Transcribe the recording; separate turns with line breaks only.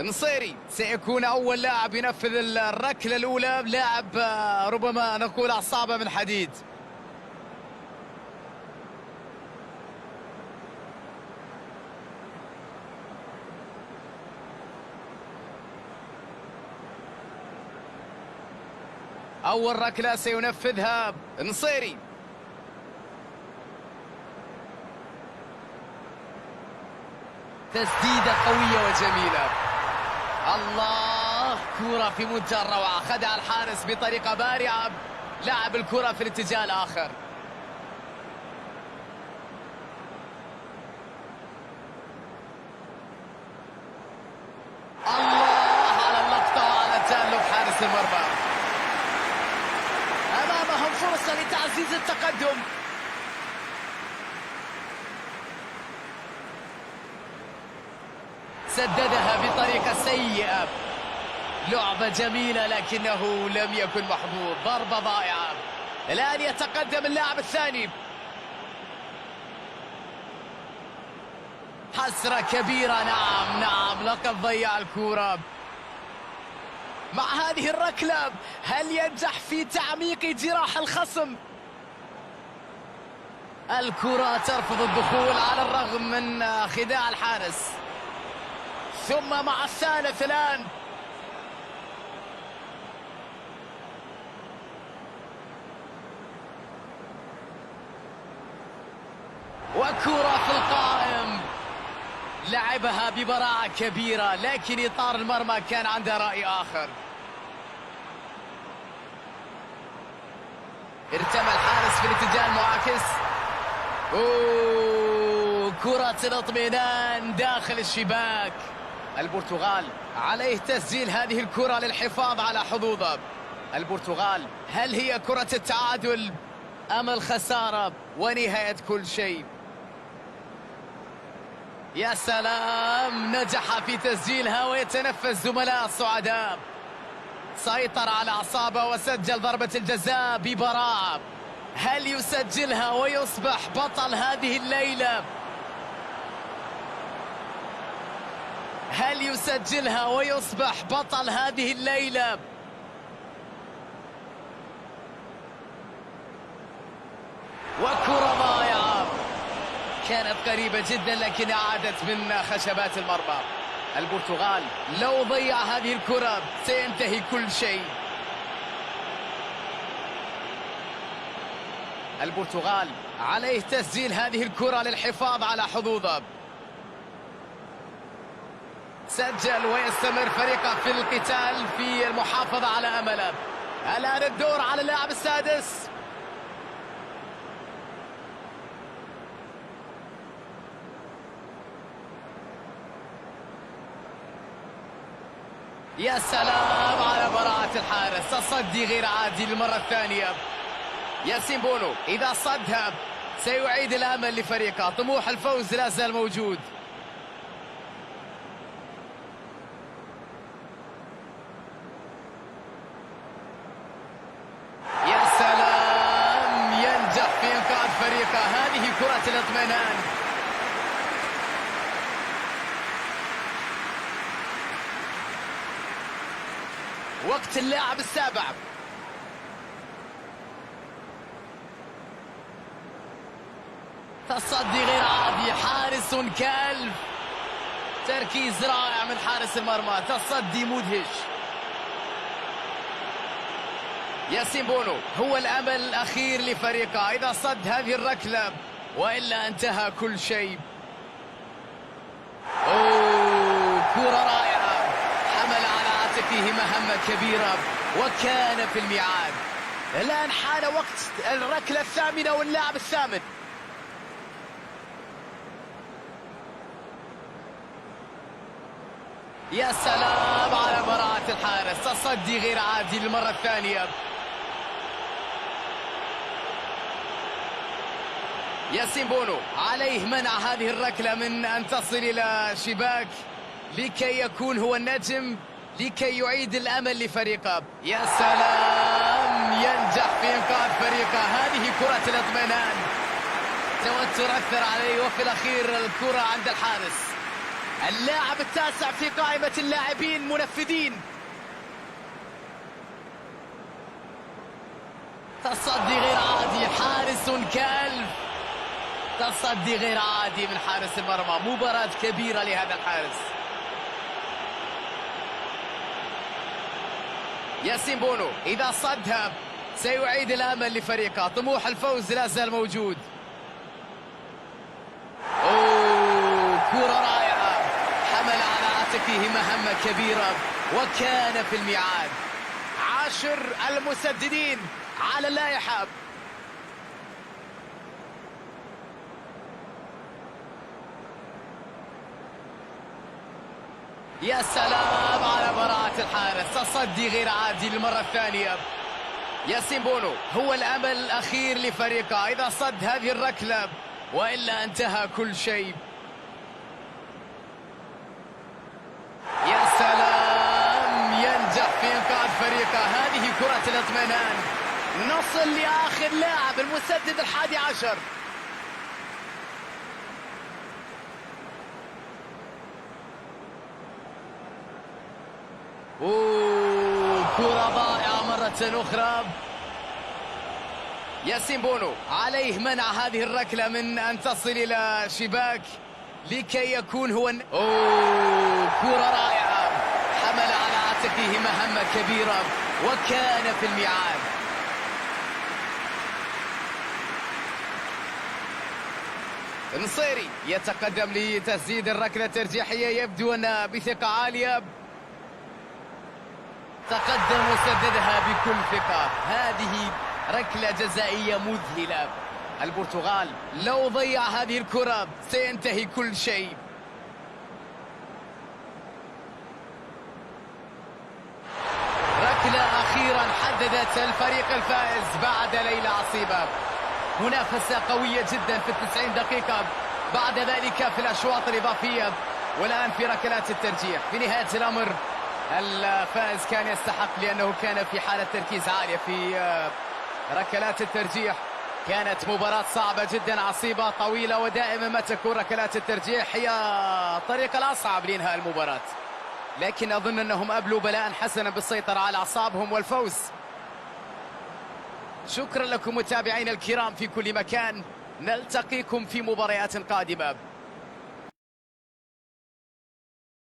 نصيري سيكون أول لاعب ينفذ الركلة الأولى، لاعب ربما نقول أعصابه من حديد. أول ركلة سينفذها نصيري. تسديدة قوية وجميلة. الله، كرة في منتهى الروعة، خدع الحارس بطريقة بارعة، لعب الكرة في الاتجاه الآخر. الله على اللقطة وعلى تألق حارس المرمى. أمامهم فرصة لتعزيز التقدم. سددها بطريقة سيئة. لعبة جميلة لكنه لم يكن محظوظ، ضربة ضائعة. الآن يتقدم اللاعب الثاني. حسرة كبيرة. نعم لقد ضيع الكرة. مع هذه الركلة هل ينجح في تعميق جراح الخصم؟ الكرة ترفض الدخول على الرغم من خداع الحارس. ثم مع الثالث الآن. وكرة في القائم، لعبها ببراعة كبيرة لكن إطار المرمى كان عنده رأي آخر. ارتمى الحارس في الاتجاه المعاكس. كرة الاطمئنان داخل الشباك. البرتغال عليه تسجيل هذه الكرة للحفاظ على حظوظه. البرتغال، هل هي كرة التعادل أم الخسارة ونهاية كل شيء؟ يا سلام، نجح في تسجيلها ويتنفس زملاء الصعداء. سيطر على أعصابه وسجل ضربة الجزاء ببراعة. هل يسجلها ويصبح بطل هذه الليلة؟ هل يسجلها ويصبح بطل هذه الليلة؟ وكرة ضائعة كانت قريبة جدا لكن عادت من خشبات المرمى. البرتغال لو ضيع هذه الكرة سينتهي كل شيء. البرتغال عليه تسجيل هذه الكرة للحفاظ على حظوظه. سجل ويستمر فريقه في القتال في المحافظة على أمله. الآن الدور على اللاعب السادس. يا سلام على براعة الحارس، تصدي غير عادي للمرة الثانية. ياسين بونو إذا صدها سيعيد الأمل لفريقه، طموح الفوز لا زال موجود. يا سلام، ينجح في إنقاذ فريقه. هذه كرة الاطمئنان. وقت اللاعب السابع. تصدي غير عادي، حارس كالف. تركيز رائع من حارس المرمى، تصدي مدهش. ياسين بونو هو الأمل الأخير لفريقه إذا صد هذه الركلة، وإلا انتهى كل شيء. كرة رائعة، حمل على عاتقه مهمة كبيرة وكان في الميعاد. الآن حان وقت الركلة الثامنة واللاعب الثامن. يا سلام على براعة الحارس، تصدي غير عادي للمرة الثانية. ياسين بونو عليه منع هذه الركلة من أن تصل إلى شباك لكي يكون هو النجم، لكي يعيد الأمل لفريقه. يا سلام، ينجح في إنقاذ فريقه. هذه كرة الاطمئنان. توتر أكثر عليه وفي الأخير الكرة عند الحارس. اللاعب التاسع في قائمة اللاعبين منفذين. تصدي غير عادي، حارس كالف. تصدي غير عادي من حارس المرمى، مباراة كبيرة لهذا الحارس. ياسين بونو إذا صدها سيعيد الأمل لفريقه، طموح الفوز لا زال موجود. كرة رائعة، حمل على عاتقه مهمة كبيرة وكان في الميعاد. 10 المسددين على اللائحة. يا سلام على براعة الحارس، تصدي غير عادي للمرة الثانية. ياسين بونو هو الأمل الأخير لفريقه إذا صد هذه الركلة، وإلا انتهى كل شيء. يا سلام، ينجح في إنقاذ فريقه. هذه كرة الاطمئنان. نصل لآخر لاعب، المسدد 11. كرة ضائعة مرة أخرى. ياسين بونو عليه منع هذه الركلة من أن تصل إلى شباك لكي يكون هو كرة رائعة، حمل على عاتقه مهمة كبيرة وكان في الميعاد. النصيري يتقدم لتسديد الركلة الترجيحية، يبدو أن بثقة عالية. تقدم وسددها بكل ثقة. هذه ركلة جزائية مذهلة. البرتغال لو ضيع هذه الكرة سينتهي كل شيء. ركلة أخيرا حددت الفريق الفائز بعد ليلة عصيبة. منافسة قوية جدا في 90 دقيقة، بعد ذلك في الأشواط الإضافية، والآن في ركلات الترجيح. في نهاية الأمر الفائز كان يستحق، لأنه كان في حالة تركيز عالية في ركلات الترجيح. كانت مباراة صعبة جدا، عصيبة طويلة، ودائما ما تكون ركلات الترجيح هي الطريقة الأصعب لإنهاء المباراة، لكن أظن أنهم أبلوا بلاء حسنا بالسيطرة على أعصابهم والفوز. شكرا لكم متابعينا الكرام في كل مكان، نلتقيكم في مباريات قادمة.